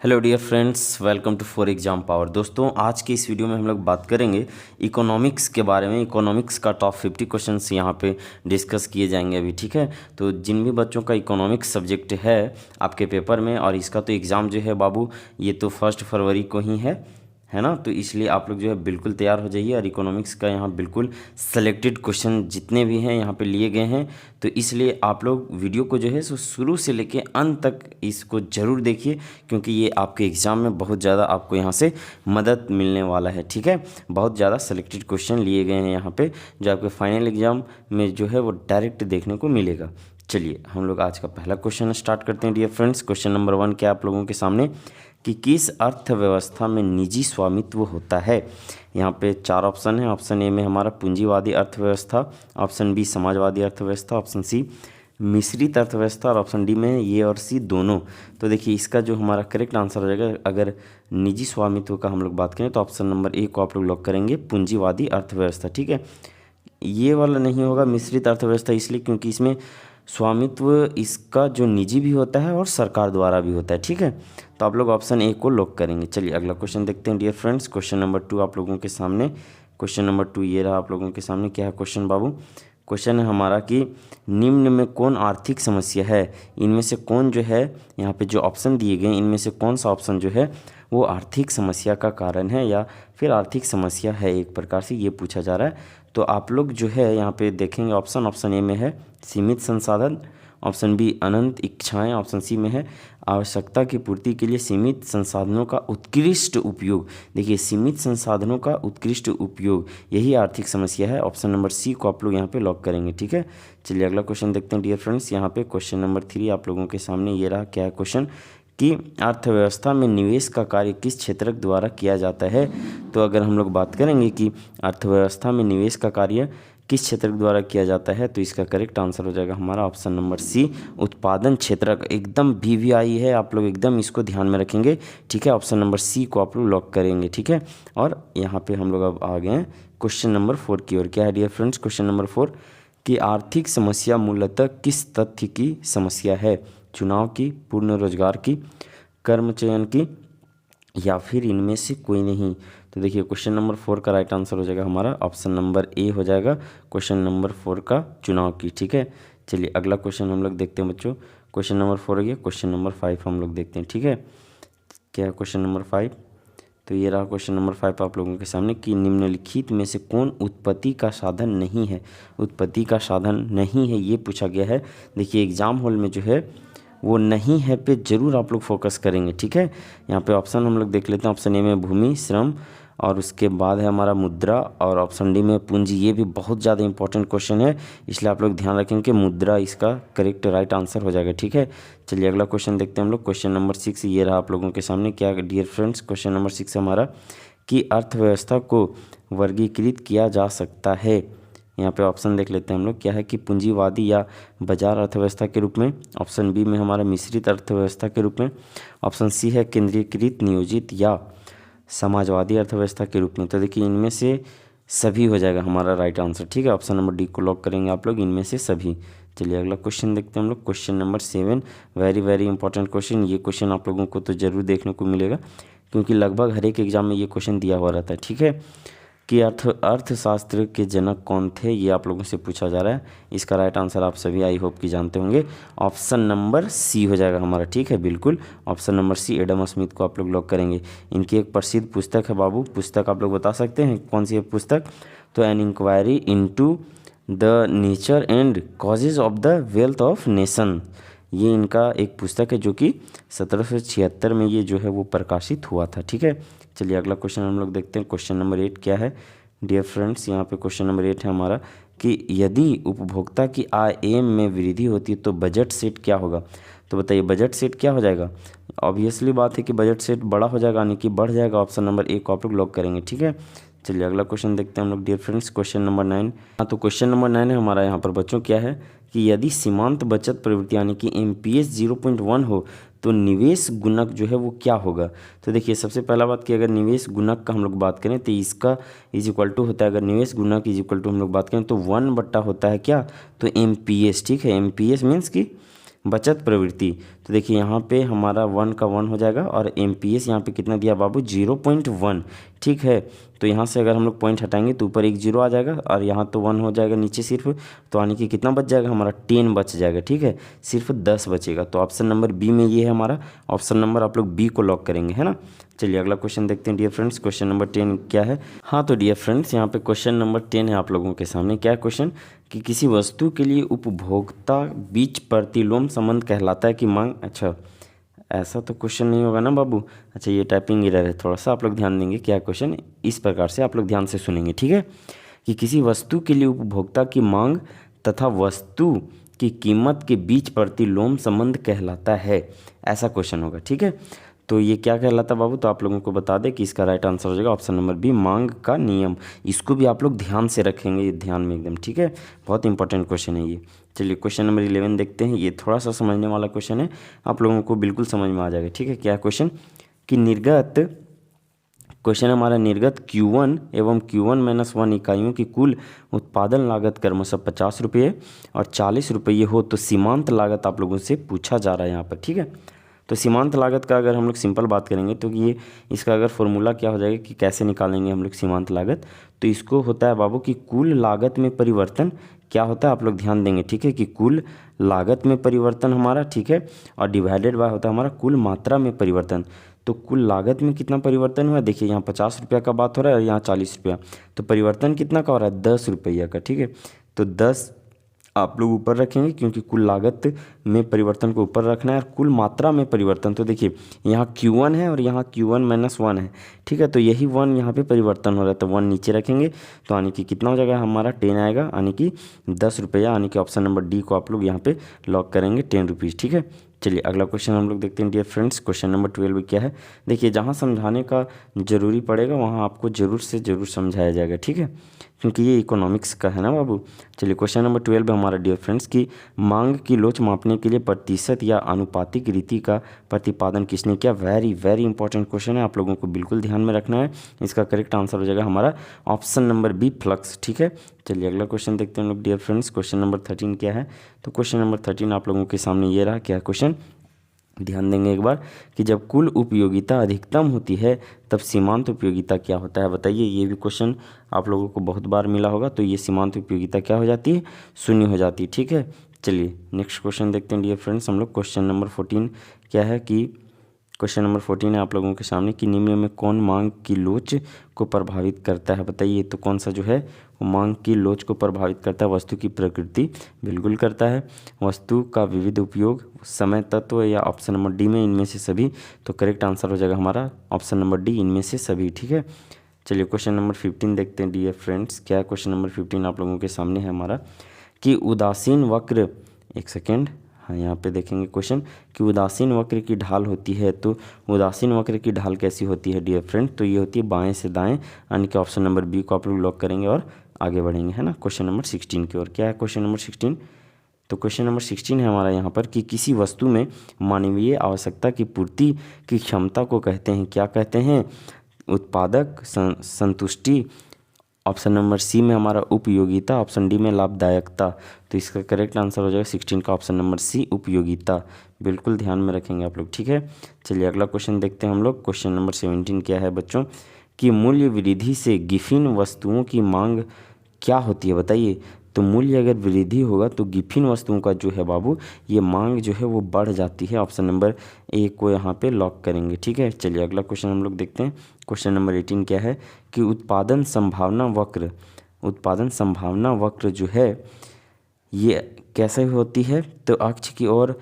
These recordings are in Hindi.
Hello dear friends, welcome to for exam power. दोस्तों, आज के इस वीडियो में हम लोग बात करेंगे इकोनॉमिक्स के बारे में। इकोनॉमिक्स का टॉप 50 क्वेश्चंस यहाँ पे डिस्कस किए जाएंगे अभी, ठीक है। तो जिन भी बच्चों का इकोनॉमिक्स सब्जेक्ट है आपके पेपर में, और इसका तो एग्ज़ाम जो है बाबू ये तो 1 फरवरी को ही है ना। तो इसलिए आप लोग जो है बिल्कुल तैयार हो जाइए। और इकोनॉमिक्स का यहाँ बिल्कुल सेलेक्टेड क्वेश्चन जितने भी हैं यहाँ पे लिए गए हैं, तो इसलिए आप लोग वीडियो को जो है सो शुरू से लेके अंत तक इसको ज़रूर देखिए, क्योंकि ये आपके एग्ज़ाम में बहुत ज़्यादा आपको यहाँ से मदद मिलने वाला है, ठीक है। बहुत ज़्यादा सेलेक्टेड क्वेश्चन लिए गए हैं यहाँ पे, जो आपके फाइनल एग्ज़ाम में जो है वो डायरेक्ट देखने को मिलेगा। चलिए हम लोग आज का पहला क्वेश्चन स्टार्ट करते हैं डियर फ्रेंड्स। क्वेश्चन नंबर 1 क्या आप लोगों के सामने कि किस अर्थव्यवस्था में निजी स्वामित्व होता है। यहाँ पे 4 ऑप्शन है। ऑप्शन ए में हमारा पूंजीवादी अर्थव्यवस्था, ऑप्शन बी समाजवादी अर्थव्यवस्था, ऑप्शन सी मिश्रित अर्थव्यवस्था, और ऑप्शन डी में ये और सी दोनों। तो देखिए इसका जो हमारा करेक्ट आंसर हो जाएगा, अगर निजी स्वामित्व का हम लोग बात करें तो ऑप्शन नंबर ए को आप लोग लॉक करेंगे, पूंजीवादी अर्थव्यवस्था, ठीक है। ये वाला नहीं होगा मिश्रित अर्थव्यवस्था, इसलिए क्योंकि इसमें स्वामित्व इसका जो निजी भी होता है और सरकार द्वारा भी होता है, ठीक है। तो आप लोग ऑप्शन ए को लॉक करेंगे। चलिए अगला क्वेश्चन देखते हैं डियर फ्रेंड्स। क्वेश्चन नंबर 2 आप लोगों के सामने। क्वेश्चन नंबर 2 ये रहा आप लोगों के सामने। क्या है क्वेश्चन बाबू? क्वेश्चन है हमारा कि निम्न में कौन आर्थिक समस्या है। इनमें से कौन जो है, यहाँ पे जो ऑप्शन दिए गए इनमें से कौन सा ऑप्शन जो है वो आर्थिक समस्या का कारण है या फिर आर्थिक समस्या है, एक प्रकार से ये पूछा जा रहा है। तो आप लोग जो है यहाँ पे देखेंगे ऑप्शन ए में है सीमित संसाधन, ऑप्शन बी अनंत इच्छाएं, ऑप्शन सी में है आवश्यकता की पूर्ति के लिए सीमित संसाधनों का उत्कृष्ट उपयोग। देखिए सीमित संसाधनों का उत्कृष्ट उपयोग यही आर्थिक समस्या है। ऑप्शन नंबर सी को आप लोग यहाँ पे लॉक करेंगे, ठीक है। चलिए अगला क्वेश्चन देखते हैं डियर फ्रेंड्स। यहाँ पे क्वेश्चन नंबर 3 आप लोगों के सामने ये रहा। क्या है क्वेश्चन कि अर्थव्यवस्था में निवेश का कार्य किस क्षेत्र द्वारा किया जाता है। तो अगर हम लोग बात करेंगे कि अर्थव्यवस्था में निवेश का कार्य किस क्षेत्र द्वारा किया जाता है, तो इसका करेक्ट आंसर हो जाएगा हमारा ऑप्शन नंबर सी, उत्पादन क्षेत्र। एकदम वीवीआई है, आप लोग एकदम इसको ध्यान में रखेंगे, ठीक है। ऑप्शन नंबर सी को आप लोग लॉक करेंगे, ठीक है। और यहाँ पे हम लोग अब आ गए हैं क्वेश्चन नंबर 4 की ओर। क्या है डियर फ्रेंड्स क्वेश्चन नंबर 4 कि आर्थिक समस्या मूलतः किस तथ्य की समस्या है। चुनाव की, पूर्ण रोजगार की, कर्म चयन की, या फिर इनमें से कोई नहीं। तो देखिए क्वेश्चन नंबर 4 का राइट आंसर हो जाएगा हमारा ऑप्शन नंबर ए हो जाएगा, क्वेश्चन नंबर 4 का चुनाव की, ठीक है। चलिए अगला क्वेश्चन हम लोग देखते हैं बच्चों। क्वेश्चन नंबर 4 हो गया। क्वेश्चन नंबर 5 हम लोग देखते हैं, ठीक है। क्या है क्वेश्चन नंबर 5? तो ये रहा क्वेश्चन नंबर 5 आप लोगों के सामने कि निम्नलिखित में से कौन उत्पत्ति का साधन नहीं है। उत्पत्ति का साधन नहीं है ये पूछा गया है। देखिए एग्जाम हॉल में जो है वो नहीं है पे जरूर आप लोग फोकस करेंगे, ठीक है। यहाँ पे ऑप्शन हम लोग देख लेते हैं। ऑप्शन ए में भूमि, श्रम, और उसके बाद है हमारा मुद्रा, और ऑप्शन डी में पूंजी। ये भी बहुत ज़्यादा इंपॉर्टेंट क्वेश्चन है, इसलिए आप लोग ध्यान रखें कि मुद्रा इसका करेक्ट राइट आंसर हो जाएगा, ठीक है। चलिए अगला क्वेश्चन देखते हैं हम लोग। क्वेश्चन नंबर 6 ये रहा आप लोगों के सामने। क्या डियर फ्रेंड्स क्वेश्चन नंबर 6 हमारा कि अर्थव्यवस्था को वर्गीकृत किया जा सकता है। यहाँ पे ऑप्शन देख लेते हैं हम लोग। क्या है कि पूंजीवादी या बाजार अर्थव्यवस्था के रूप में, ऑप्शन बी में हमारा मिश्रित अर्थव्यवस्था के रूप में, ऑप्शन सी है केंद्रीकृत नियोजित या समाजवादी अर्थव्यवस्था के रूप में। तो देखिए इनमें से सभी हो जाएगा हमारा राइट आंसर, ठीक है। ऑप्शन नंबर डी को लॉक करेंगे आप लोग, इनमें से सभी। चलिए अगला क्वेश्चन देखते हैं हम लोग। Question number 7 very very important question. ये क्वेश्चन आप लोगों को तो ज़रूर देखने को मिलेगा, क्योंकि लगभग हर एक एग्जाम में ये क्वेश्चन दिया हुआ रहता है, ठीक है। कि अर्थशास्त्र के जनक कौन थे, ये आप लोगों से पूछा जा रहा है। इसका राइट आंसर आप सभी आई होप कि जानते होंगे, ऑप्शन नंबर सी हो जाएगा हमारा, ठीक है। बिल्कुल option number C, Adam Smith को आप लोग लॉक करेंगे। इनकी एक प्रसिद्ध पुस्तक है बाबू, पुस्तक आप लोग बता सकते हैं कौन सी है पुस्तक? तो an inquiry into the nature and causes of the wealth of nation, ये इनका एक पुस्तक है जो कि 1776 में ये जो है वो प्रकाशित हुआ था, ठीक है। चलिए अगला क्वेश्चन हम लोग देखते हैं। क्वेश्चन नंबर 8 क्या है डियर फ्रेंड्स? यहाँ पे क्वेश्चन नंबर 8 है हमारा कि यदि उपभोक्ता की आय में वृद्धि होती है तो बजट सेट क्या होगा। तो बताइए बजट सेट क्या हो जाएगा? ऑब्वियसली बात है कि बजट सेट बड़ा हो जाएगा, यानी कि बढ़ जाएगा। ऑप्शन नंबर ए को आप लोग लॉक करेंगे, ठीक है। चलिए अगला क्वेश्चन देखते हैं हम लोग डियर फ्रेंड्स। Question number 9। हाँ, तो क्वेश्चन नंबर 9 है हमारा यहाँ पर बच्चों। क्या है कि यदि सीमांत बचत प्रवृत्ति यानी कि MPS 0.1 हो तो निवेश गुणक जो है वो क्या होगा। तो देखिए सबसे पहला बात कि अगर निवेश गुणक का हम लोग बात करें तो इसका इज इक्वल टू होता है, अगर निवेश गुणक इज इक्वल टू हम लोग बात करें तो 1 बट्टा होता है क्या, तो MPS, ठीक है। MPS मीन्स कि बचत प्रवृत्ति। तो देखिए यहाँ पे हमारा 1 का 1 हो जाएगा और MPS यहाँ पे कितना दिया बाबू 0.1, ठीक है। तो यहाँ से अगर हम लोग पॉइंट हटाएंगे तो ऊपर एक 0 आ जाएगा और यहाँ तो 1 हो जाएगा नीचे सिर्फ, तो यानी कि कितना बच जाएगा हमारा 10 बच जाएगा, ठीक है, सिर्फ 10 बचेगा। तो ऑप्शन नंबर बी में ये है हमारा ऑप्शन नंबर, आप लोग बी को लॉक करेंगे, है ना। चलिए अगला क्वेश्चन देखते हैं डियर फ्रेंड्स। क्वेश्चन नंबर 10 क्या है? हाँ तो डियर फ्रेंड्स यहाँ पे क्वेश्चन नंबर 10 है आप लोगों के सामने। क्या क्वेश्चन कि किसी वस्तु के लिए उपभोक्ता बीच प्रतिलोम संबंध कहलाता है कि मांग, अच्छा ऐसा तो क्वेश्चन नहीं होगा ना बाबू। अच्छा ये टाइपिंग एरर है, थोड़ा सा आप लोग ध्यान देंगे। क्या क्वेश्चन इस प्रकार से आप लोग ध्यान से सुनेंगे, ठीक है, कि किसी वस्तु के लिए उपभोक्ता की मांग तथा वस्तु की कीमत के बीच प्रतिलोम संबंध कहलाता है, ऐसा क्वेश्चन होगा, ठीक है। तो ये क्या कहलाता है बाबू? तो आप लोगों को बता दें कि इसका राइट आंसर हो जाएगा ऑप्शन नंबर बी, मांग का नियम। इसको भी आप लोग ध्यान से रखेंगे, ये ध्यान में एकदम, ठीक है, बहुत इंपॉर्टेंट क्वेश्चन है ये। चलिए क्वेश्चन नंबर 11 देखते हैं। ये थोड़ा सा समझने वाला क्वेश्चन है, आप लोगों को बिल्कुल समझ में आ जाएगा, ठीक है। क्या क्वेश्चन कि निर्गत, क्वेश्चन हमारा निर्गत Q1 एवं Q1-1 इकाइयों की कुल उत्पादन लागत क्रमशः 50 रुपये और 40 रुपये हो तो सीमांत लागत आप लोगों से पूछा जा रहा है यहाँ पर, ठीक है। तो सीमांत लागत का अगर हम लोग सिंपल बात करेंगे तो ये इसका अगर फॉर्मूला क्या हो जाएगा कि कैसे निकालेंगे हम लोग सीमांत लागत, तो इसको होता है बाबू कि कुल लागत में परिवर्तन क्या होता है, आप लोग ध्यान देंगे, ठीक है, कि कुल लागत में परिवर्तन हमारा, ठीक है, और डिवाइडेड बाय होता है हमारा कुल मात्रा में परिवर्तन। तो कुल लागत में कितना परिवर्तन हुआ, देखिए यहाँ 50 रुपया का बात हो रहा है और यहाँ 40 रुपया, तो परिवर्तन कितना का हो रहा है 10 रुपया का, ठीक है। तो 10 आप लोग ऊपर रखेंगे क्योंकि कुल लागत में परिवर्तन को ऊपर रखना है और कुल मात्रा में परिवर्तन, तो देखिए यहाँ Q1 है और यहाँ Q1-1 है, ठीक है, तो यही 1 यहाँ पे परिवर्तन हो रहा है, तो 1 नीचे रखेंगे तो यानी कि कितना हो जाएगा हमारा 10 आएगा, यानी कि 10 रुपया, यानी कि ऑप्शन नंबर डी को आप लोग यहाँ पे लॉक करेंगे 10 रुपीज़, ठीक है। चलिए अगला क्वेश्चन हम लोग देखते हैं डियर फ्रेंड्स। क्वेश्चन नंबर 12 क्या है? देखिए जहाँ समझाने का ज़रूरी पड़ेगा वहाँ आपको ज़रूर से ज़रूर समझाया जाएगा, ठीक है, क्योंकि ये इकोनॉमिक्स का है ना बाबू। चलिए क्वेश्चन नंबर 12 हमारा डियर फ्रेंड्स की मांग की लोच मापने के लिए प्रतिशत या आनुपातिक रीति का प्रतिपादन किसने किया? वेरी वेरी इंपॉर्टेंट क्वेश्चन है, आप लोगों को बिल्कुल ध्यान में रखना है। इसका करेक्ट आंसर हो जाएगा हमारा ऑप्शन नंबर बी, फ्लक्स, ठीक है। चलिए अगला क्वेश्चन देखते हैं लोग डियर फ्रेंड्स। क्वेश्चन नंबर 13 क्या है? तो क्वेश्चन नंबर 13 आप लोगों के सामने ये रहा। क्या क्वेश्चन, ध्यान देंगे एक बार कि जब कुल उपयोगिता अधिकतम होती है तब सीमांत उपयोगिता क्या होता है, बताइए। ये भी क्वेश्चन आप लोगों को बहुत बार मिला होगा। तो ये सीमांत उपयोगिता क्या हो जाती है? शून्य हो जाती है, ठीक है। चलिए नेक्स्ट क्वेश्चन देखते हैं डियर फ्रेंड्स हम लोग। क्वेश्चन नंबर 14 क्या है कि क्वेश्चन नंबर 14 है आप लोगों के सामने कि निम्न में कौन मांग की लोच को प्रभावित करता है, बताइए। तो कौन सा जो है वो मांग की लोच को प्रभावित करता है? वस्तु की प्रकृति, बिल्कुल करता है। वस्तु का विविध उपयोग, समय तत्व, या ऑप्शन नंबर डी में इनमें से सभी। तो करेक्ट आंसर हो जाएगा हमारा ऑप्शन नंबर डी, इनमें से सभी, ठीक है। चलिए क्वेश्चन नंबर 15 देखते हैं डियर फ्रेंड्स। क्या है क्वेश्चन नंबर 15 आप लोगों के सामने है हमारा कि उदासीन वक्र, एक सेकेंड, हाँ यहाँ पे देखेंगे क्वेश्चन कि उदासीन वक्र की ढाल होती है। तो उदासीन वक्र की ढाल कैसी होती है डियर फ्रेंड? तो ये होती है बाएं से दाएं, यानी कि ऑप्शन नंबर बी को आप लोग लॉक करेंगे और आगे बढ़ेंगे, है ना, क्वेश्चन नंबर 16 की ओर। क्या है क्वेश्चन नंबर 16? तो क्वेश्चन नंबर 16 है हमारा यहाँ पर कि किसी वस्तु में मानवीय आवश्यकता की पूर्ति की क्षमता को कहते हैं, क्या कहते हैं? उत्पादक, संतुष्टि, ऑप्शन नंबर सी में हमारा उपयोगिता, ऑप्शन डी में लाभदायकता। तो इसका करेक्ट आंसर हो जाएगा 16 का ऑप्शन नंबर सी, उपयोगिता, बिल्कुल ध्यान में रखेंगे आप लोग, ठीक है। चलिए अगला क्वेश्चन देखते हैं हम लोग। क्वेश्चन नंबर 17 क्या है बच्चों कि मूल्य वृद्धि से गिफिन वस्तुओं की मांग क्या होती है, बताइए। तो मूल्य अगर वृद्धि होगा तो गिफिन वस्तुओं का जो है बाबू ये मांग जो है वो बढ़ जाती है। ऑप्शन नंबर ए को यहाँ पे लॉक करेंगे, ठीक है। चलिए अगला क्वेश्चन हम लोग देखते हैं। क्वेश्चन नंबर 18 क्या है कि उत्पादन संभावना वक्र, उत्पादन संभावना वक्र जो है ये कैसे होती है? तो अक्ष की ओर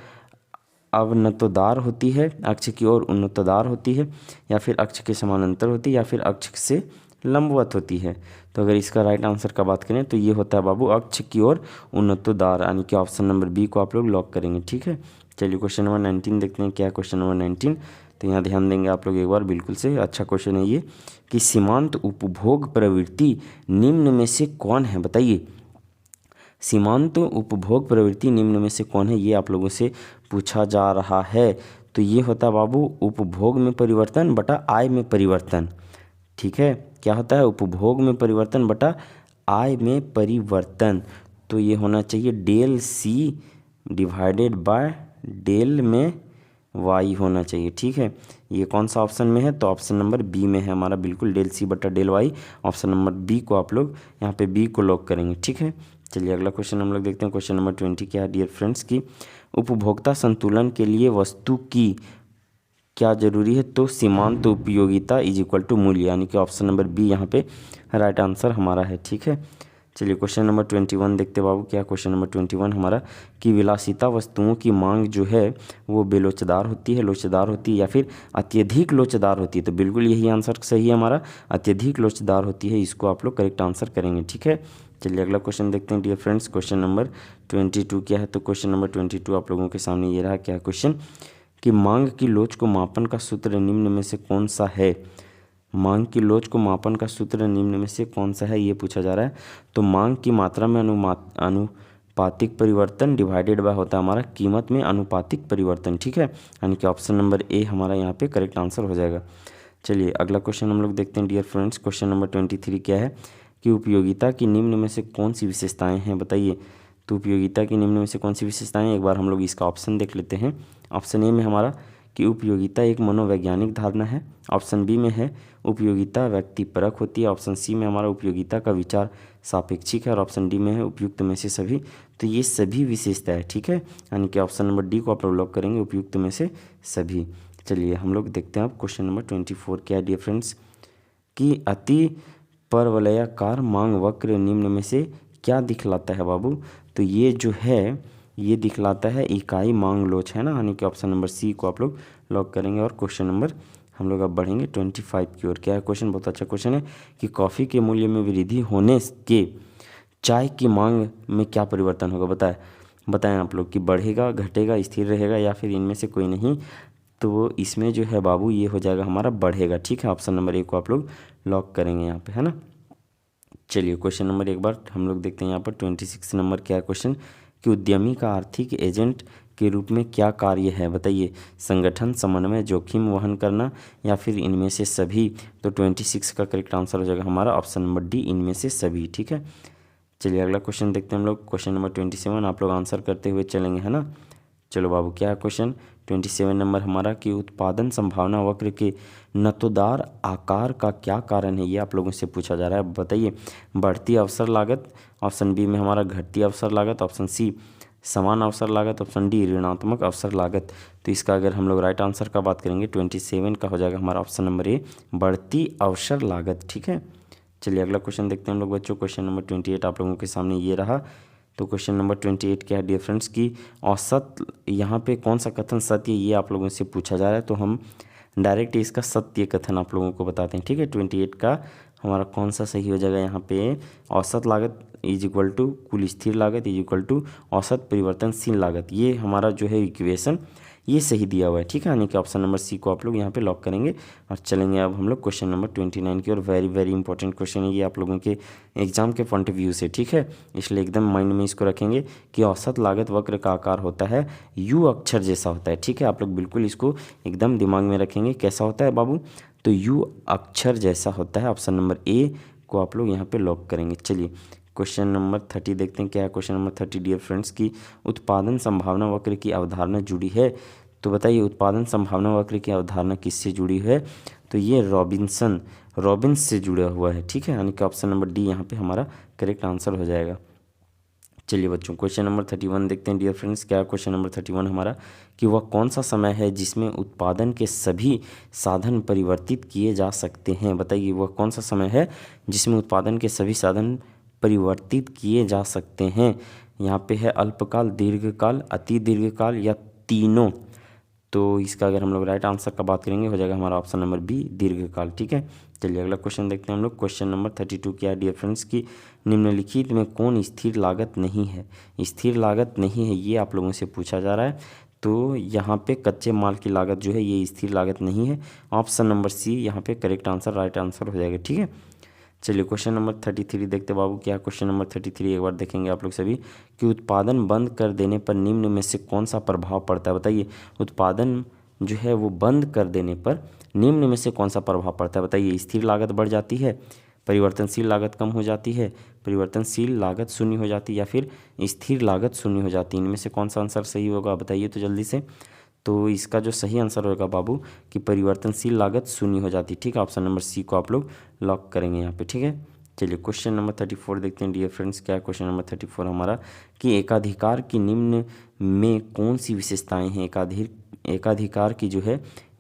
अवनतोदार होती है, अक्ष की ओर उन्नतोदार होती है, या फिर अक्ष के समानांतर होती है, या फिर अक्ष से लंबवत होती है। तो अगर इसका राइट आंसर का बात करें तो ये होता है बाबू अक्ष की ओर उन्नतोदार, यानी कि ऑप्शन नंबर बी को आप लोग लॉक करेंगे, ठीक है। चलिए क्वेश्चन नंबर 19 देखते हैं। क्या क्वेश्चन नंबर 19? तो यहाँ ध्यान देंगे आप लोग एक बार, बिल्कुल से अच्छा क्वेश्चन है ये कि सीमांत उपभोग प्रवृत्ति निम्न में से कौन है, बताइए। सीमांत उपभोग प्रवृत्ति निम्न में से कौन है, ये आप लोगों से पूछा जा रहा है। तो ये होता है बाबू उपभोग में परिवर्तन बटा आय में परिवर्तन, ठीक है। क्या होता है? उपभोग में परिवर्तन बटा आय में परिवर्तन। तो ये होना चाहिए del C divided by del में वाई होना चाहिए, ठीक है। ये कौन सा ऑप्शन में है, तो ऑप्शन नंबर बी में है हमारा, बिल्कुल डेल सी बटा del Y. Option number B को आप लोग यहाँ पे बी को लॉक करेंगे, ठीक है। चलिए अगला क्वेश्चन हम लोग देखते हैं। क्वेश्चन नंबर 20 क्या है डियर फ्रेंड्स की उपभोक्ता संतुलन के लिए वस्तु की क्या जरूरी है, तो सीमांत उपयोगिता इज इक्वल टू मूल्य, यानी कि ऑप्शन नंबर बी यहाँ पे राइट आंसर हमारा है, ठीक है। चलिए क्वेश्चन नंबर 21 देखते बाबू। क्या क्वेश्चन नंबर 21 हमारा कि विलासिता वस्तुओं की मांग जो है वो बेलोचदार होती है, लोचदार होती है या फिर अत्यधिक लोचदार होती है, तो बिल्कुल यही आंसर सही है हमारा, अत्यधिक लोचदार होती है। इसको आप लोग करेक्ट आंसर करेंगे, ठीक है। चलिए अगला क्वेश्चन देखते हैं डियर फ्रेंड्स। क्वेश्चन नंबर 22 क्या है, तो क्वेश्चन नंबर 22 आप लोगों के सामने ये रहा। क्या क्वेश्चन कि मांग की लोच को मापन का सूत्र निम्न में से कौन सा है। मांग की लोच को मापन का सूत्र निम्न में से कौन सा है, ये पूछा जा रहा है। तो मांग की मात्रा में अनुपातिक परिवर्तन डिवाइडेड बाय होता है हमारा कीमत में अनुपातिक परिवर्तन, ठीक है। यानी कि ऑप्शन नंबर ए हमारा यहाँ पे करेक्ट आंसर हो जाएगा। चलिए अगला क्वेश्चन हम लोग देखते हैं डियर फ्रेंड्स। क्वेश्चन नंबर 23 क्या है कि उपयोगिता की निम्न में से कौन सी विशेषताएँ हैं, बताइए। तो उपयोगिता की निम्न में से कौन सी विशेषताएं, एक बार हम लोग इसका ऑप्शन देख लेते हैं। ऑप्शन ए में हमारा कि उपयोगिता एक मनोवैज्ञानिक धारणा है। ऑप्शन बी में है उपयोगिता व्यक्तिपरक होती है। ऑप्शन सी में हमारा उपयोगिता का विचार सापेक्षिक है। और ऑप्शन डी में है उपयुक्त में से सभी। तो ये सभी विशेषता है, ठीक है। यानी कि ऑप्शन नंबर डी को आप लोग लॉक करेंगे, उपयुक्त में से सभी। चलिए हम लोग देखते हैं अब क्वेश्चन नंबर 24 क्या है डियर फ्रेंड्स कि अति परवलयाकार मांग वक्र निम्न में से क्या दिखलाता है बाबू। तो ये जो है ये दिखलाता है इकाई मांग लोच, है ना। यानी कि ऑप्शन नंबर सी को आप लोग लॉक करेंगे। और क्वेश्चन नंबर हम लोग अब बढ़ेंगे 25 की ओर। क्या है क्वेश्चन, बहुत अच्छा क्वेश्चन है कि कॉफ़ी के मूल्य में वृद्धि होने के चाय की मांग में क्या परिवर्तन होगा, बताएं आप लोग कि बढ़ेगा, घटेगा, स्थिर रहेगा या फिर इनमें से कोई नहीं। तो इसमें जो है बाबू ये हो जाएगा हमारा बढ़ेगा, ठीक है। ऑप्शन नंबर ए को आप लोग लॉक करेंगे यहाँ पे, है ना। चलिए क्वेश्चन नंबर एक बार हम लोग देखते हैं यहाँ पर 26 नंबर क्या है क्वेश्चन कि उद्यमी का आर्थिक एजेंट के रूप में क्या कार्य है, बताइए। संगठन, समन्वय, जोखिम वहन करना या फिर इनमें से सभी। तो 26 का करेक्ट आंसर हो जाएगा हमारा ऑप्शन नंबर डी, इनमें से सभी, ठीक है। चलिए अगला क्वेश्चन देखते हैं हम लोग। क्वेश्चन नंबर 27 आप लोग आंसर करते हुए चलेंगे, है ना। चलो बाबू क्या है क्वेश्चन 27 नंबर हमारा कि उत्पादन संभावना वक्र के नतोदार आकार का क्या कारण है, ये आप लोगों से पूछा जा रहा है, बताइए। बढ़ती अवसर लागत, ऑप्शन बी में हमारा घटती अवसर लागत, ऑप्शन सी समान अवसर लागत, ऑप्शन डी ऋणात्मक अवसर लागत। तो इसका अगर हम लोग राइट आंसर का बात करेंगे 27 का हो जाएगा हमारा ऑप्शन नंबर ए, बढ़ती अवसर लागत, ठीक है। चलिए अगला क्वेश्चन देखते हैं हम लोग बच्चों। क्वेश्चन नंबर 28 आप लोगों के सामने ये रहा। तो क्वेश्चन नंबर 28 क्या है डियर फ्रेंड्स की औसत, यहाँ पे कौन सा कथन सत्य ये आप लोगों से पूछा जा रहा है। तो हम डायरेक्ट इसका सत्य कथन आप लोगों को बताते हैं, ठीक है। 28 का हमारा कौन सा सही हो जाएगा यहाँ पे, औसत लागत इज इक्वल टू कुल स्थिर लागत इज इक्वल टू औसत परिवर्तनशील लागत, ये हमारा जो है इक्वेशन ये सही दिया हुआ है, ठीक है। यानी कि ऑप्शन नंबर सी को आप लोग यहाँ पे लॉक करेंगे। और चलेंगे अब हम लोग क्वेश्चन नंबर 29 की और वेरी वेरी इंपॉर्टेंट क्वेश्चन है ये आप लोगों के एग्जाम के पॉइंट ऑफ व्यू से, ठीक है। इसलिए एकदम माइंड में इसको रखेंगे कि औसत लागत वक्र का आकार होता है यू अक्षर जैसा होता है, ठीक है। आप लोग बिल्कुल इसको एकदम दिमाग में रखेंगे, कैसा होता है बाबू, तो यू अक्षर जैसा होता है। ऑप्शन नंबर ए को आप लोग यहाँ पे लॉक करेंगे। चलिए क्वेश्चन नंबर 30 देखते हैं क्या है क्वेश्चन नंबर 30 डियर फ्रेंड्स की उत्पादन संभावना वक्र की अवधारणा जुड़ी है। तो बताइए उत्पादन संभावना वक्र की अवधारणा किससे जुड़ी है। तो ये रॉबिन्स से जुड़ा हुआ है, ठीक है। यानी कि ऑप्शन नंबर डी यहाँ पे हमारा करेक्ट आंसर हो जाएगा। चलिए बच्चों क्वेश्चन नंबर 31 देखते हैं डियर फ्रेंड्स। क्या है क्वेश्चन नंबर 31 हमारा कि वह कौन सा समय है जिसमें उत्पादन के सभी साधन परिवर्तित किए जा सकते हैं, बताइए। वह कौन सा समय है जिसमें उत्पादन के सभी साधन परिवर्तित किए जा सकते हैं। यहाँ पे है अल्पकाल, दीर्घकाल, अति दीर्घकाल या तीनों। तो इसका अगर हम लोग राइट आंसर का बात करेंगे हो जाएगा हमारा ऑप्शन नंबर बी, दीर्घकाल, ठीक है। चलिए अगला क्वेश्चन देखते हैं हम लोग। क्वेश्चन नंबर 32 क्या है डियर फ्रेंड्स की निम्नलिखित में कौन स्थिर लागत नहीं है। स्थिर लागत नहीं है ये आप लोगों से पूछा जा रहा है। तो यहाँ पे कच्चे माल की लागत जो है ये स्थिर लागत नहीं है। ऑप्शन नंबर सी यहाँ पे करेक्ट आंसर, राइट आंसर हो जाएगा, ठीक है। चलिए क्वेश्चन नंबर 33 देखते बाबू। क्या क्वेश्चन नंबर 33 एक बार देखेंगे आप लोग सभी कि उत्पादन बंद कर देने पर निम्न में से कौन सा प्रभाव पड़ता है, बताइए। उत्पादन जो है वो बंद कर देने पर निम्न में से कौन सा प्रभाव पड़ता है, बताइए। स्थिर लागत बढ़ जाती है, परिवर्तनशील लागत कम हो जाती है, परिवर्तनशील लागत शून्य हो जाती है या फिर स्थिर लागत शून्य हो जाती है। इनमें से कौन सा आंसर सही होगा बताइए तो जल्दी से। तो इसका जो सही आंसर होगा बाबू कि परिवर्तनशील लागत शून्य हो जाती है। ठीक है, ऑप्शन नंबर सी को आप लोग लॉक करेंगे यहाँ पे। ठीक है, चलिए क्वेश्चन नंबर 34 देखते हैं डियर फ्रेंड्स। क्या है क्वेश्चन नंबर 34 हमारा कि एकाधिकार की निम्न में कौन सी विशेषताएं हैं। एकाधिकार की जो है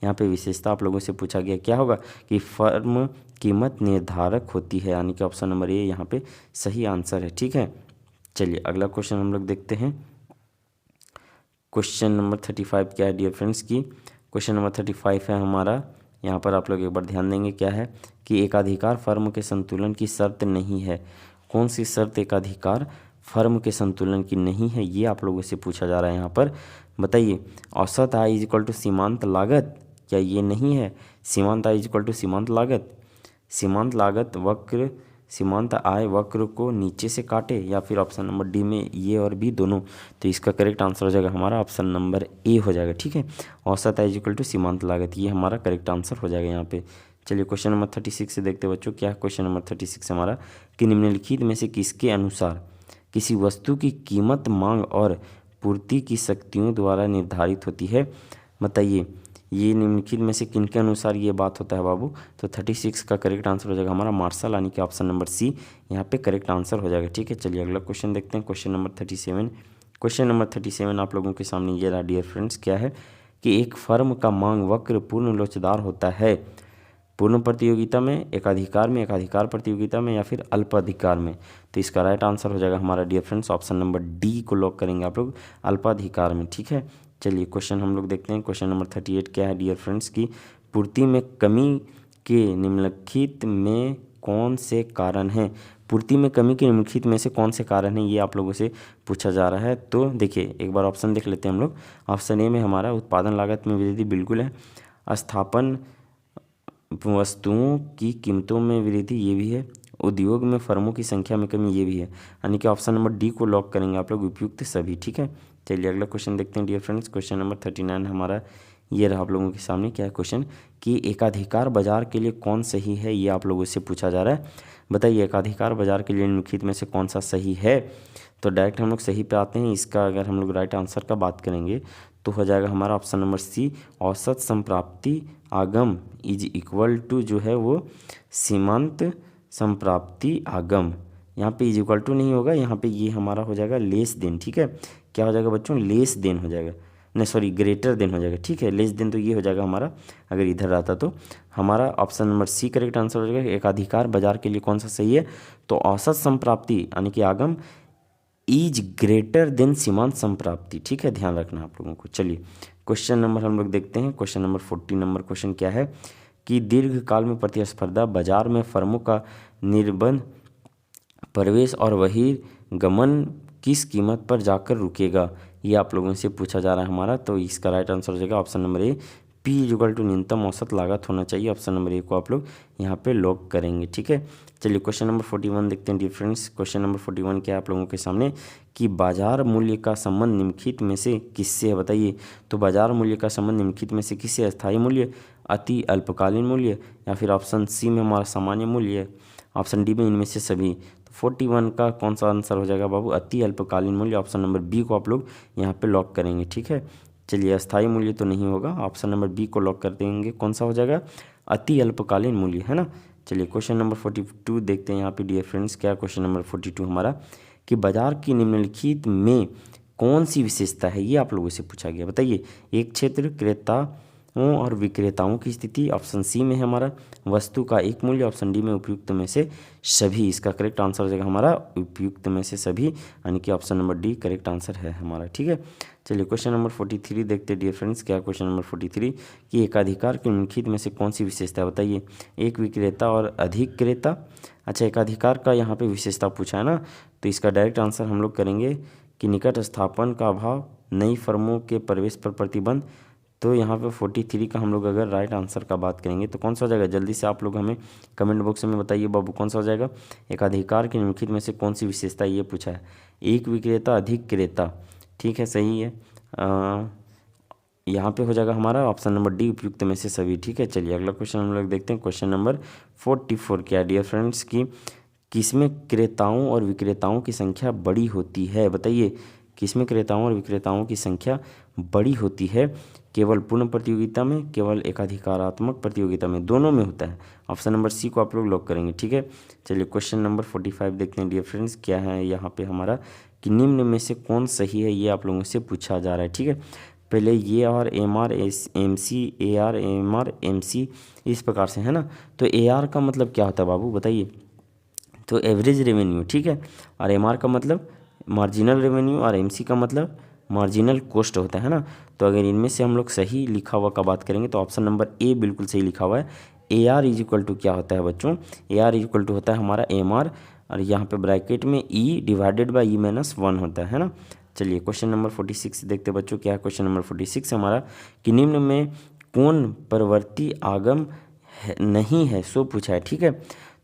यहाँ पे विशेषता आप लोगों से पूछा गया, क्या होगा कि फर्म कीमत निर्धारक होती है, यानी कि ऑप्शन नंबर ए यहाँ पे सही आंसर है। ठीक है, चलिए अगला क्वेश्चन हम लोग देखते हैं। क्वेश्चन नंबर 35 क्या है डियर फ्रेंड्स की क्वेश्चन नंबर 35 है हमारा, यहाँ पर आप लोग एक बार ध्यान देंगे क्या है कि एकाधिकार फर्म के संतुलन की शर्त नहीं है। कौन सी शर्त एकाधिकार फर्म के संतुलन की नहीं है, ये आप लोगों से पूछा जा रहा है यहाँ पर। बताइए, औसत आय इज इक्वल टू सीमांत लागत, क्या ये नहीं है? सीमांत आय इज इक्वल टू सीमांत लागत, सीमांत लागत वक्र सीमांत आय वक्र को नीचे से काटे, या फिर ऑप्शन नंबर डी में ये और बी दोनों। तो इसका करेक्ट आंसर हो जाएगा हमारा ऑप्शन नंबर ए हो जाएगा। ठीक है, औसत आय इज इक्वल टू सीमांत लागत, ये हमारा करेक्ट आंसर हो जाएगा यहाँ पे। चलिए क्वेश्चन नंबर 36 से देखते हैं बच्चों। क्या है क्वेश्चन नंबर 36 हमारा कि निम्नलिखित में से किसके अनुसार किसी वस्तु की कीमत मांग और पूर्ति की शक्तियों द्वारा निर्धारित होती है। बताइए, ये निम्नलिखित में से किनके अनुसार ये बात होता है बाबू? तो 36 का करेक्ट आंसर हो जाएगा हमारा मार्शल, यानी कि ऑप्शन नंबर सी यहाँ पे करेक्ट आंसर हो जाएगा। ठीक है, चलिए अगला क्वेश्चन देखते हैं। क्वेश्चन नंबर 37, क्वेश्चन नंबर 37 आप लोगों के सामने ये रहा डियर फ्रेंड्स। क्या है कि एक फर्म का मांग वक्र पूर्ण लोचदार होता है पूर्ण प्रतियोगिता में, एकाधिकार में, एकाधिकार प्रतियोगिता में, या फिर अल्प अधिकार में। तो इसका राइट आंसर हो जाएगा हमारा dear friends option number D को लॉक करेंगे आप लोग, अल्पाधिकार में। ठीक है, चलिए क्वेश्चन हम लोग देखते हैं। क्वेश्चन नंबर 38 क्या है डियर फ्रेंड्स की पूर्ति में कमी के निम्नलिखित में कौन से कारण हैं। पूर्ति में कमी के निम्नलिखित में से कौन से कारण हैं, ये आप लोगों से पूछा जा रहा है। तो देखिए एक बार ऑप्शन देख लेते हैं हम लोग। ऑप्शन ए में हमारा उत्पादन लागत में वृद्धि बिल्कुल है, स्थापन वस्तुओं की कीमतों में वृद्धि ये भी है, उद्योग में फर्मों की संख्या में कमी ये भी है, यानी कि ऑप्शन नंबर डी को लॉक करेंगे आप लोग, उपयुक्त सभी। ठीक है, चलिए अगला क्वेश्चन देखते हैं डियर फ्रेंड्स। क्वेश्चन नंबर 39 हमारा ये रहा आप लोगों के सामने। क्या है क्वेश्चन कि एकाधिकार बाजार के लिए कौन सही है, ये आप लोगों से पूछा जा रहा है। बताइए, एकाधिकार बाजार के लिए निम्नलिखित में से कौन सा सही है। तो डायरेक्ट हम लोग सही पे आते हैं। इसका अगर हम लोग राइट आंसर का बात करेंगे तो हो जाएगा हमारा ऑप्शन नंबर सी, औसत संप्राप्ति आगम इज इक्वल टू जो है वो सीमांत संप्राप्ति आगम। यहाँ पे इज इक्वल टू नहीं होगा, यहाँ पे ये हमारा हो जाएगा लेस देन। ठीक है, क्या हो जाएगा बच्चों? लेस देन हो जाएगा, नहीं सॉरी ग्रेटर देन हो जाएगा। ठीक है, लेस देन तो ये हो जाएगा हमारा, अगर इधर रहता तो हमारा option number C correct answer हो जाएगा। एकाधिकार बाजार के लिए कौन सा सही है? तो औसत संप्राप्ति यानी कि आगम इज ग्रेटर देन सीमांत संप्राप्ति। ठीक है, ध्यान रखना आप लोगों को। चलिए क्वेश्चन नंबर हम लोग देखते हैं। क्वेश्चन नंबर 40 नंबर क्वेश्चन क्या है कि दीर्घ काल में प्रतिस्पर्धा बाजार में फर्मों का निर्बाध प्रवेश और बहिर्गमन किस कीमत पर जाकर रुकेगा, ये आप लोगों से पूछा जा रहा है हमारा। तो इसका राइट आंसर हो जाएगा option number A, P equal to न्यूनतम औसत लागत होना चाहिए। ऑप्शन नंबर ए को आप लोग यहाँ पे लॉक करेंगे। ठीक है, चलिए क्वेश्चन नंबर 41 देखते हैं डिफरेंस। क्वेश्चन नंबर 41 क्या है आप लोगों के सामने कि बाजार मूल्य का संबंध निम्नलिखित में से किससे है। बताइए, तो बाजार मूल्य का संबंध निम्नलिखित में से किससे? अस्थायी मूल्य, अति अल्पकालीन मूल्य, या फिर ऑप्शन सी में हमारा सामान्य मूल्य, ऑप्शन डी में इनमें से सभी। तो 41 का कौन सा आंसर हो जाएगा बाबू? अति अल्पकालीन मूल्य, ऑप्शन नंबर बी को आप लोग यहाँ पे लॉक करेंगे। ठीक है, चलिए अस्थायी मूल्य तो नहीं होगा, ऑप्शन नंबर बी को लॉक कर देंगे। कौन सा हो जाएगा? अति अल्पकालीन मूल्य, है ना। चलिए क्वेश्चन नंबर 42 देखते हैं यहाँ पे डियर फ्रेंड्स। क्या क्वेश्चन नंबर 42 हमारा कि बाजार की निम्नलिखित में कौन सी विशेषता है, ये आप लोगों से पूछा गया। बताइए, एक क्षेत्र, क्रेताओं और विक्रेताओं की स्थिति, ऑप्शन सी में है हमारा वस्तु का एक मूल्य, ऑप्शन डी में उपयुक्त में से सभी। इसका करेक्ट आंसर हो जाएगा हमारा उपयुक्त में से सभी, यानी कि option number D correct answer है हमारा। ठीक है, चलिए क्वेश्चन नंबर 43 देखते हैं डियर फ्रेंड्स। क्या क्वेश्चन नंबर 43 कि एकाधिकार के निम्नलिखित में से कौन सी विशेषता है। बताइए, एक विक्रेता और अधिक क्रेता। अच्छा, एकाधिकार का यहाँ पे विशेषता पूछा है ना, तो इसका डायरेक्ट आंसर हम लोग करेंगे कि निकट स्थापन का अभाव, नई फर्मों के प्रवेश पर प्रतिबंध। तो यहाँ पे 43 का हम लोग अगर राइट आंसर का बात करेंगे तो कौन सा हो जाएगा? जल्दी से आप लोग हमें कमेंट बॉक्स में बताइए बाबू, कौन सा हो जाएगा? एकाधिकार के निम्नलिखित में से कौन सी विशेषता ये पूछा है। एक विक्रेता, अधिक क्रेता। ठीक है, सही है। यहाँ पे हो जाएगा हमारा ऑप्शन नंबर डी उपयुक्त में से सभी। ठीक है, चलिए अगला क्वेश्चन हम लोग देखते हैं। क्वेश्चन नंबर 44 क्या डियर फ्रेंड्स की किसमें क्रेताओं और विक्रेताओं की संख्या बड़ी होती है। बताइए, किसमें क्रेताओं और विक्रेताओं की संख्या बड़ी होती है? केवल पूर्ण प्रतियोगिता में, केवल एकाधिकारात्मक प्रतियोगिता में, दोनों में होता है। ऑप्शन नंबर सी को आप लोग लॉक करेंगे, ठीक है। चलिए क्वेश्चन नंबर 45 देखते हैं डियर फ्रेंड्स, क्या है यहाँ पे हमारा कि निम्न में से कौन सही है, ये आप लोगों से पूछा जा रहा है, ठीक है। पहले ये R M R M C, A R M R M C, इस प्रकार से है ना। तो ए आर का मतलब क्या होता है बाबू बताइए? तो एवरेज रेवेन्यू, ठीक है। और एम आर का मतलब मार्जिनल रेवेन्यू, और एम सी का मतलब मार्जिनल कॉस्ट होता है ना। तो अगर इनमें से हम लोग सही लिखा हुआ का बात करेंगे तो ऑप्शन नंबर ए बिल्कुल सही लिखा हुआ है। A R is equal to क्या होता है बच्चों? A R is equal to होता है हमारा एम आर, और यहाँ पे ब्रैकेट में E divided by E minus 1 होता है ना। चलिए क्वेश्चन नंबर 46 देखते हैं बच्चों, क्या है क्वेश्चन नंबर 46 हमारा कि निम्न में कौन परवर्ती आगम नहीं है सो पूछा है, ठीक है।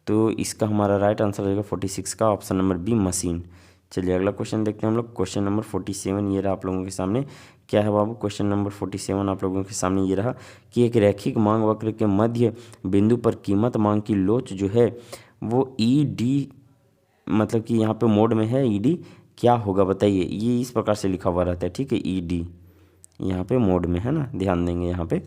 तो इसका हमारा राइट आंसर रहेगा 46 का ऑप्शन नंबर बी मशीन। चलिए अगला क्वेश्चन देखते हैं हम लोग, क्वेश्चन नंबर 47 ये रहा आप लोगों के सामने। क्या है बाबू? क्वेश्चन नंबर 47 आप लोगों के सामने ये रहा कि एक रैखिक मांग वक्र के मध्य बिंदु पर कीमत मांग की लोच जो है वो ई डी, मतलब कि यहाँ पे मोड में है, ई डी क्या होगा बताइए? ये इस प्रकार से लिखा हुआ रहता है, ठीक है, ई डी यहाँ पे मोड में है ना, ध्यान देंगे यहाँ पे।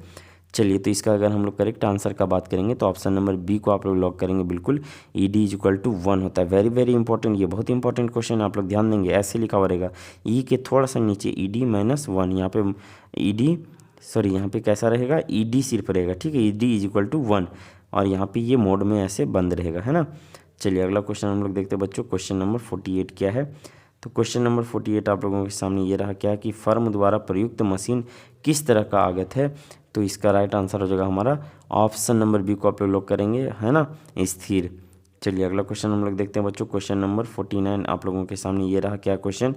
चलिए तो इसका अगर हम लोग करेक्ट आंसर का बात करेंगे तो ऑप्शन नंबर बी को आप लोग लॉक करेंगे बिल्कुल। E D is equal to 1 होता है। वेरी वेरी इंपॉर्टेंट, ये बहुत इंपॉर्टेंट क्वेश्चन आप लोग ध्यान देंगे। ऐसे लिखा हुआ रहेगा ई के थोड़ा सा नीचे ई डी माइनस 1, यहाँ पे ई डी सॉरी यहाँ पे कैसा रहेगा? ई डी सिर्फ रहेगा, ठीक है। E D is equal to 1 और यहाँ पे ये मोड में ऐसे बंद रहेगा, है ना। चलिए अगला क्वेश्चन हम लोग देखते हैं बच्चों, क्वेश्चन नंबर 48 क्या है? तो क्वेश्चन नंबर 48 आप लोगों के सामने ये रहा क्या कि फर्म द्वारा प्रयुक्त मशीन किस तरह का आगत है? तो इसका राइट आंसर हो जाएगा हमारा ऑप्शन नंबर बी को आप लोग करेंगे, है ना, स्थिर। चलिए अगला क्वेश्चन हम लोग देखते हैं बच्चों, क्वेश्चन नंबर 49 आप लोगों के सामने ये रहा क्या क्वेश्चन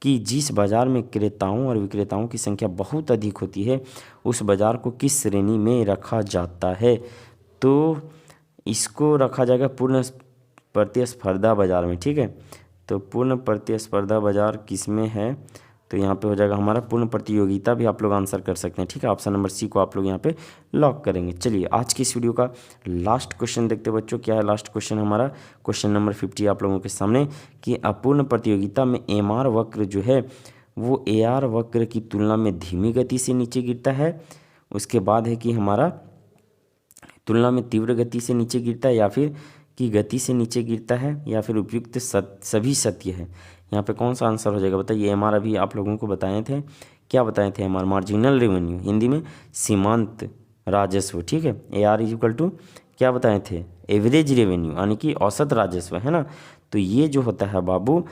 कि जिस बाजार में क्रेताओं और विक्रेताओं की संख्या बहुत अधिक होती है उस बाजार को किस श्रेणी में रखा जाता है? तो इसको रखा जाएगा पूर्ण प्रतिस्पर्धा बाजार में, ठीक है। तो पूर्ण प्रतिस्पर्धा बाजार किस में है? तो यहाँ पे हो जाएगा हमारा पूर्ण प्रतियोगिता, भी आप लोग आंसर कर सकते हैं, ठीक है। ऑप्शन नंबर सी को आप लोग यहाँ पे लॉक करेंगे। चलिए आज की इस वीडियो का लास्ट क्वेश्चन देखते हैं बच्चों, क्या है लास्ट क्वेश्चन हमारा? क्वेश्चन नंबर 50 आप लोगों के सामने कि अपूर्ण प्रतियोगिता में एम आर वक्र जो है वो ए आर वक्र की तुलना में धीमी गति से नीचे गिरता है। उसके बाद है कि हमारा तुलना में तीव्र गति से नीचे गिरता है, या फिर की गति से नीचे गिरता है, या फिर उपयुक्त सभी सत्य है। यहाँ पे कौन सा आंसर हो जाएगा बताइए? एम आर अभी आप लोगों को बताए थे, क्या बताए थे? M R marginal revenue, Hindi में सीमांत राजस्व, ठीक है। A R is equal to क्या बताए थे? एवरेज रेवेन्यू, यानी कि औसत राजस्व, है ना। तो ये जो होता है बाबू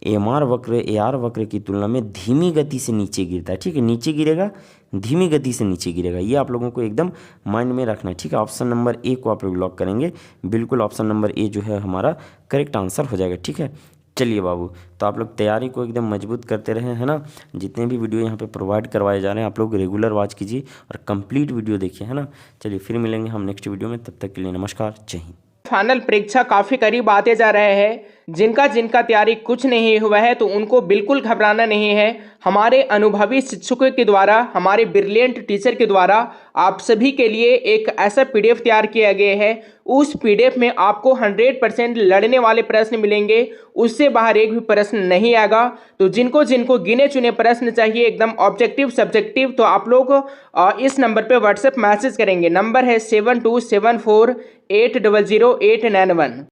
एम आर वक्र ए आर वक्र की तुलना में धीमी गति से नीचे गिरता है, ठीक है। नीचे गिरेगा, धीमी गति से नीचे गिरेगा, ये आप लोगों को एकदम माइंड में रखना है, ठीक है। ऑप्शन नंबर ए को आप लोग लॉक करेंगे बिल्कुल। ऑप्शन नंबर ए जो है हमारा करेक्ट आंसर हो जाएगा, ठीक है। चलिए बाबू, तो आप लोग तैयारी को एकदम मजबूत करते रहे, है ना। जितने भी वीडियो यहाँ पे प्रोवाइड करवाए जा रहे हैं आप लोग रेगुलर वॉच कीजिए और कंप्लीट वीडियो देखिए, है ना। चलिए फिर मिलेंगे हम नेक्स्ट वीडियो में, तब तक के लिए नमस्कार, जय हिंद। फाइनल परीक्षा काफी करीब आते जा रहे हैं। जिनका तैयारी कुछ नहीं हुआ है तो उनको बिल्कुल घबराना नहीं है। हमारे अनुभवी शिक्षकों के द्वारा, हमारे ब्रिलियंट टीचर के द्वारा आप सभी के लिए एक ऐसा पीडीएफ तैयार किया गया है। उस पीडीएफ में आपको 100% लड़ने वाले प्रश्न मिलेंगे, उससे बाहर एक भी प्रश्न नहीं आएगा। तो जिनको जिनको गिने चुने प्रश्न चाहिए एकदम ऑब्जेक्टिव सब्जेक्टिव, तो आप लोग इस नंबर पे व्हाट्सएप मैसेज करेंगे। नंबर है 7274800891।